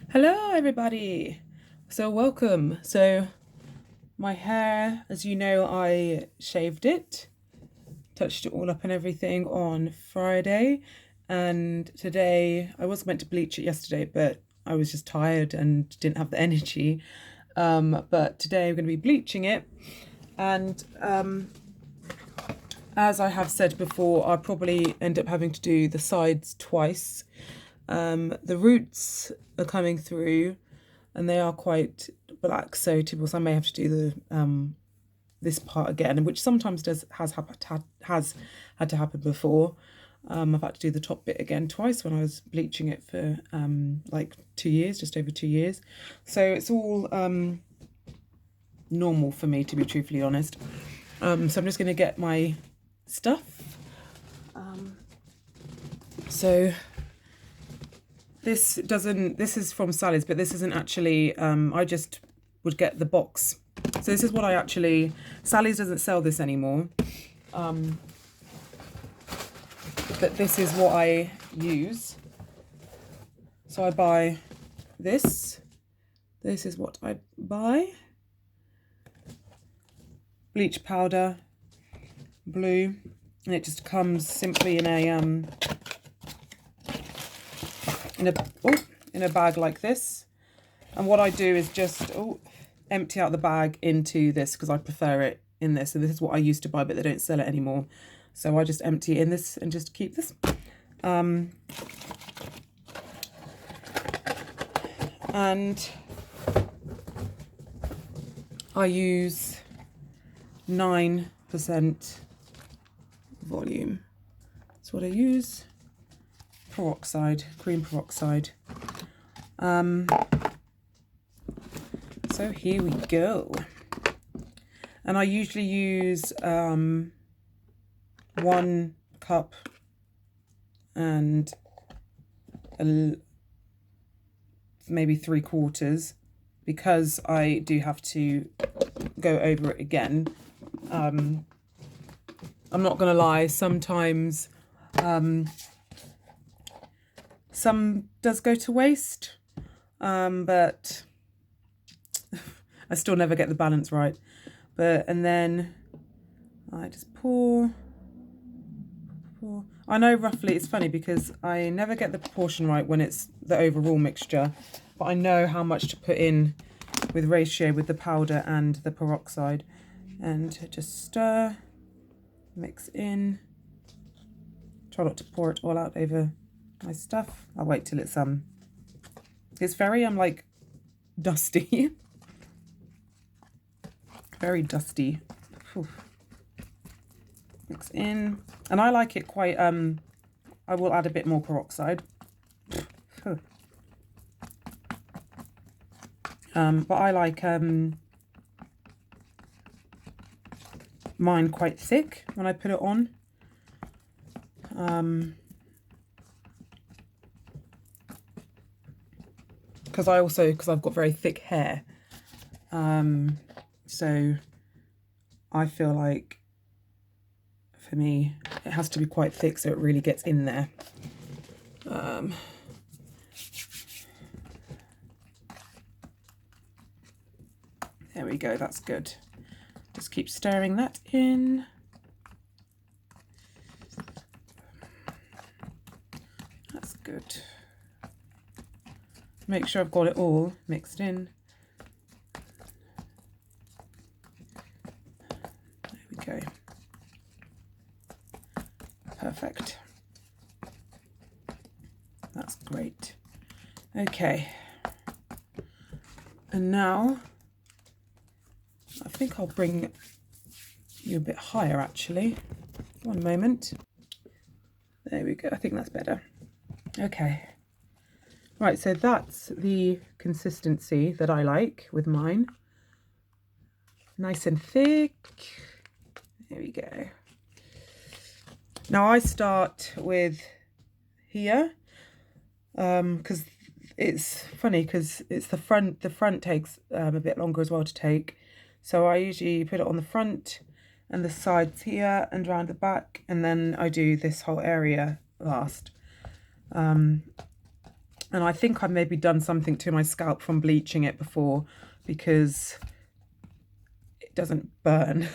Hello everybody. So welcome. So my hair, as you know, I shaved it, touched it all up and everything on Friday, and today I was meant to bleach it yesterday, but I was just tired and didn't have the energy. But today I'm going to be bleaching it, and as I have said before, I'll probably end up having to do the sides twice. The roots are coming through and they are quite black, so typical. So I may have to do the this part again, which sometimes has had to happen before. I've had to do the top bit again twice when I was bleaching it for like 2 years, just over 2 years. So it's all normal for me, to be truthfully honest. So I'm just going to get my stuff. So this is from Sally's, but this isn't actually, I just would get the box. So this is what I actually, Sally's doesn't sell this anymore. But this is what I use. So I buy this. This is what I buy. Bleach powder, blue, and it just comes simply in a bag like this. And what I do is just empty out the bag into this because I prefer it in this. So this is what I used to buy, but they don't sell it anymore. So I just empty it in this and just keep this. And I use 9% volume. That's what I use. Peroxide, cream peroxide. So here we go. And I usually use 1 cup and maybe 3/4, because I do have to go over it again. I'm not gonna lie, sometimes some does go to waste, but I still never get the balance right. And then I just pour. I know roughly, it's funny because I never get the proportion right when it's the overall mixture, but I know how much to put in with ratio with the powder and the peroxide. And just stir, mix in. Try not to pour it all out over my stuff. I'll wait till it's very like dusty. Very dusty. Whew. Mix in, and I like it quite I will add a bit more peroxide. But I like mine quite thick when I put it on. Because I've got very thick hair, so I feel like for me it has to be quite thick so it really gets in there. There we go, that's good. Just keep stirring that in. That's good. Make sure I've got it all mixed in. There we go. Perfect. That's great. Okay. And now I think I'll bring you a bit higher actually. One moment. There we go. I think that's better. Okay. Right, so that's the consistency that I like with mine. Nice and thick. There we go. Now I start with here, because it's funny because it's the front takes a bit longer as well to take. So I usually put it on the front and the sides here and around the back, and then I do this whole area last. And I think I've maybe done something to my scalp from bleaching it before, because it doesn't burn.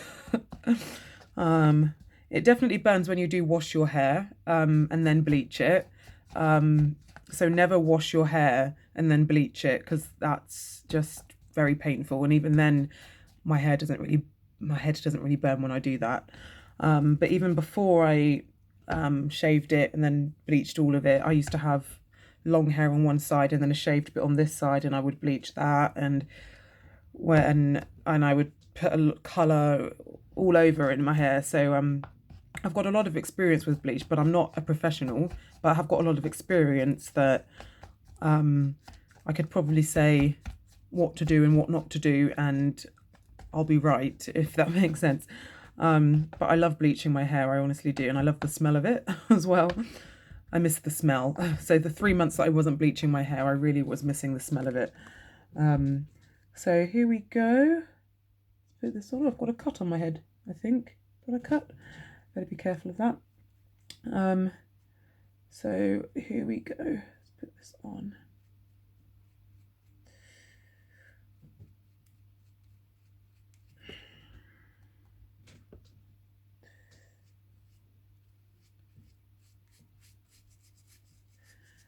It definitely burns when you do wash your hair and then bleach it. So never wash your hair and then bleach it, because that's just very painful. And even then, my head doesn't really burn when I do that. But even before I shaved it and then bleached all of it, I used to have long hair on one side and then a shaved bit on this side, and I would bleach that, and I would put a colour all over in my hair. So I've got a lot of experience with bleach, but I'm not a professional, but I have got a lot of experience that I could probably say what to do and what not to do, and I'll be right, if that makes sense. But I love bleaching my hair, I honestly do, and I love the smell of it as well. I miss the smell. So the 3 months that I wasn't bleaching my hair, I really was missing the smell of it. So here we go. Put this on. I've got a cut on my head, I think. Got a cut? Better be careful of that. So here we go. Let's put this on.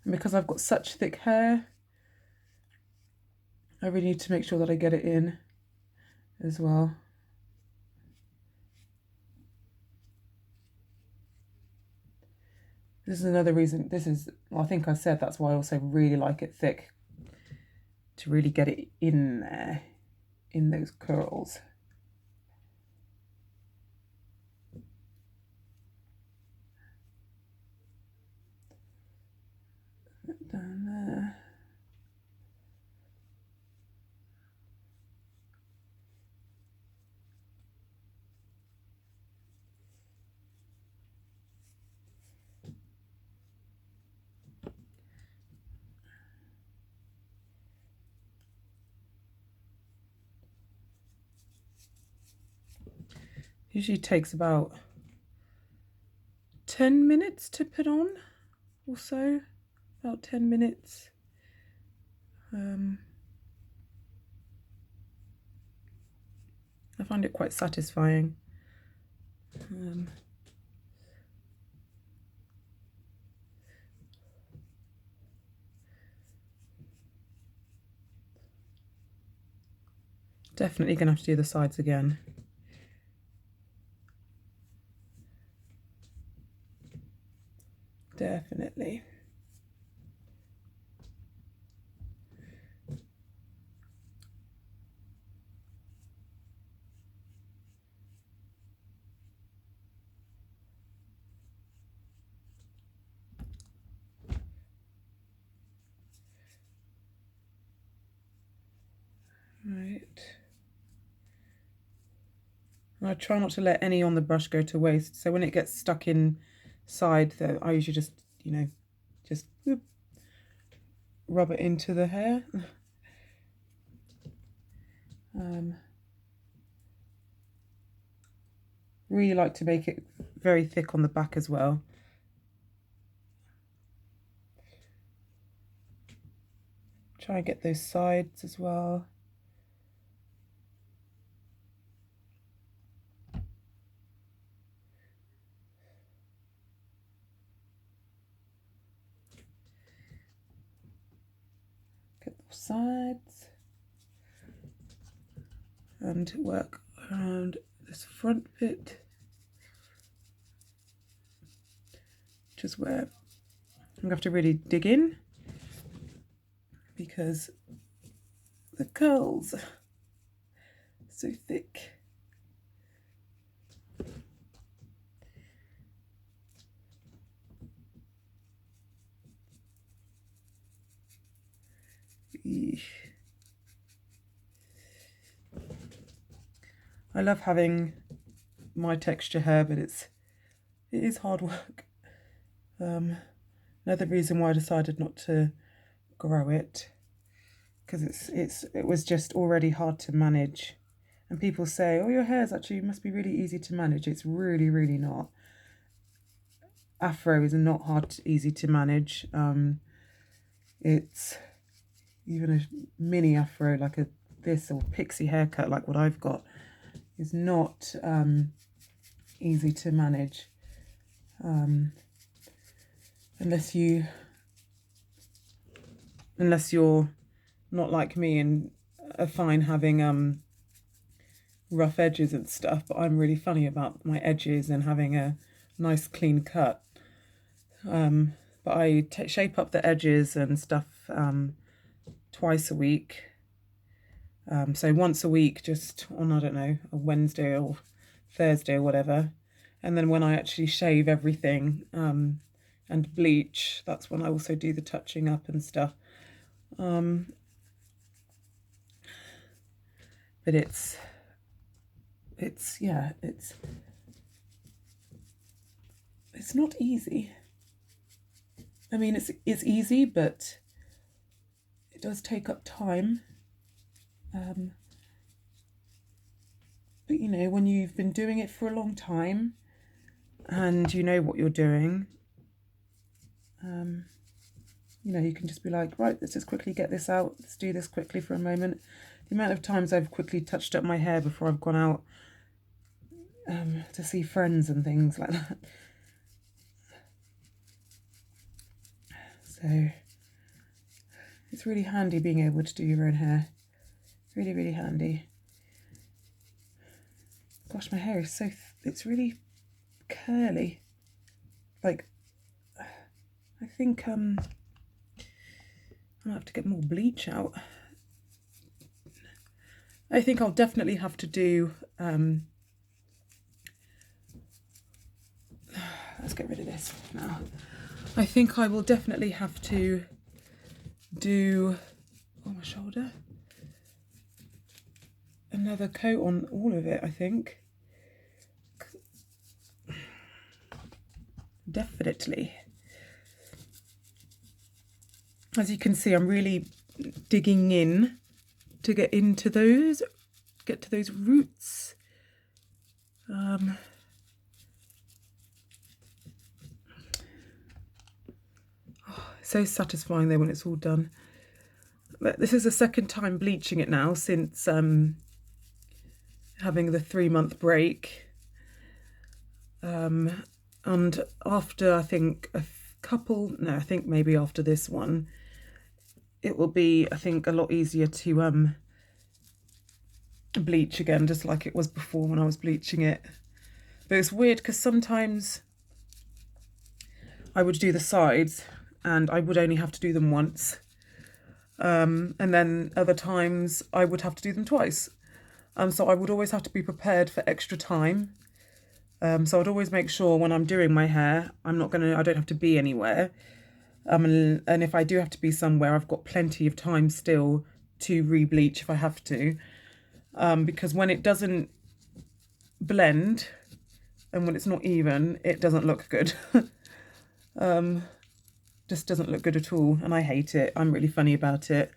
And because I've got such thick hair, I really need to make sure that I get it in as well. This is another reason, I think I said that's why I also really like it thick, to really get it in there, in those curls. Down there. Usually takes about 10 minutes to put on, or so, about 10 minutes. I find it quite satisfying. Definitely gonna have to do the sides again. Definitely. Right. And I try not to let any on the brush go to waste. So when it gets stuck inside, I usually just, just whoop, rub it into the hair. Really like to make it very thick on the back as well. Try and get those sides as well. Get the sides. And work around this front bit, which is where I'm going to have to really dig in, because the curls are so thick. Eesh. I love having my texture hair, but it is hard work. Another reason why I decided not to grow it, because it was just already hard to manage. And people say, oh, your hair's actually must be really easy to manage. It's really, really not. Afro is not easy to manage. it's even a mini afro like this or pixie haircut like what I've got is not easy to manage unless you're not like me and are fine having rough edges and stuff, but I'm really funny about my edges and having a nice clean cut. But I shape up the edges and stuff twice a week. So once a week, just on, I don't know, a Wednesday or Thursday or whatever. And then when I actually shave everything and bleach, that's when I also do the touching up and stuff. But it's not easy. I mean, it's easy, but it does take up time. But you know, when you've been doing it for a long time and you know what you're doing, you know, you can just be like, right, let's just quickly get this out. Let's do this quickly for a moment. The amount of times I've quickly touched up my hair before I've gone out to see friends and things like that. So it's really handy being able to do your own hair. Really, really handy. Gosh, my hair is it's really curly. Like, I think I might have to get more bleach out. I think I'll definitely have to do let's get rid of this now. I think I will definitely have to do on my shoulder another coat on all of it, I think. Definitely. As you can see, I'm really digging in to get to those roots. So satisfying though when it's all done. But this is the second time bleaching it now since having the 3-month break. And after I think I think maybe after this one, it will be, I think, a lot easier to bleach again, just like it was before when I was bleaching it. But it's weird because sometimes I would do the sides and I would only have to do them once. And then other times I would have to do them twice. So I would always have to be prepared for extra time. So I'd always make sure when I'm doing my hair, I don't have to be anywhere. And if I do have to be somewhere, I've got plenty of time still to re-bleach if I have to. Because when it doesn't blend and when it's not even, it doesn't look good. Just doesn't look good at all, and I hate it. I'm really funny about it.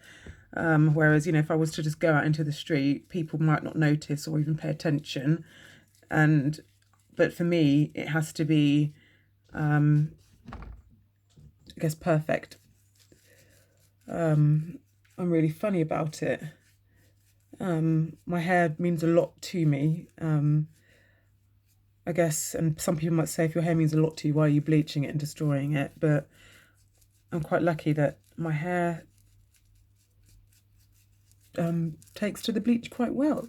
Whereas, you know, if I was to just go out into the street, people might not notice or even pay attention. But for me, it has to be, I guess, perfect. I'm really funny about it. My hair means a lot to me. I guess, and some people might say, if your hair means a lot to you, why are you bleaching it and destroying it? But I'm quite lucky that my hair takes to the bleach quite well.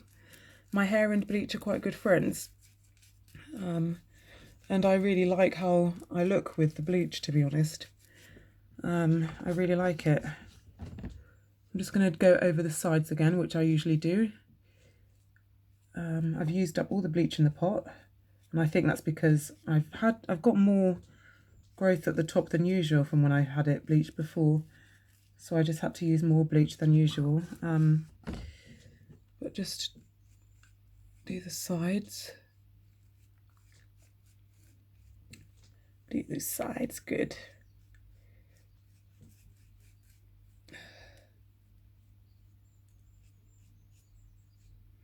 My hair and bleach are quite good friends. And I really like how I look with the bleach, to be honest. I really like it. I'm just going to go over the sides again, which I usually do. I've used up all the bleach in the pot, and I think that's because I've got more growth at the top than usual from when I had it bleached before, so I just had to use more bleach than usual. But just do the sides. Do the sides good.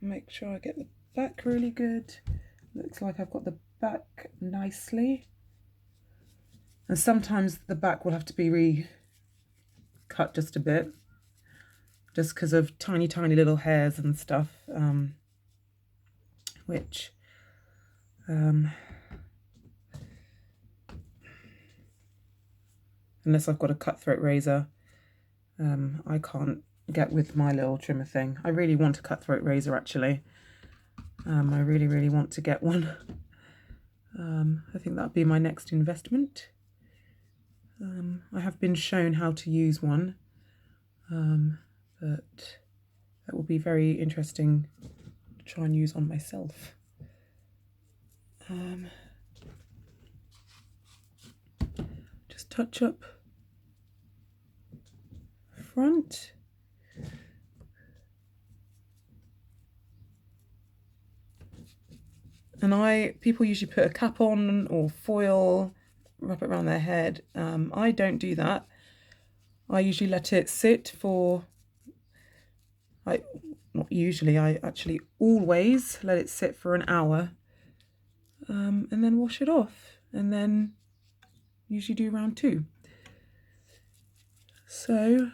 Make sure I get the back really good. Looks like I've got the back nicely. And sometimes the back will have to be re-cut cut just a bit, just because of tiny little hairs and stuff, which unless I've got a cutthroat razor, I can't get with my little trimmer thing. I really want a cutthroat razor actually. I really want to get one. I think that'd be my next investment. I have been shown how to use one, but that will be very interesting to try and use on myself. Just touch up front. And people usually put a cap on or foil, wrap it around their head. I don't do that. I usually let it sit for, not usually, I actually always let it sit for an hour, and then wash it off, and then usually do round 2. So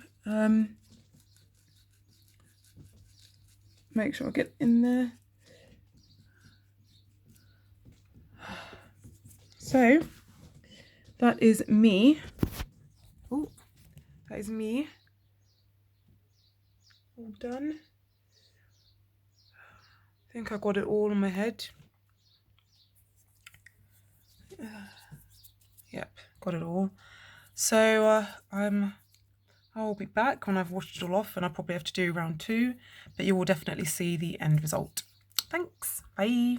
make sure I get in there. So that is me. Oh, that is me. All done. I think I got it all on my head. Yep, got it all. So I'll be back when I've washed it all off, and I'll probably have to do round 2, but you will definitely see the end result. Thanks, bye.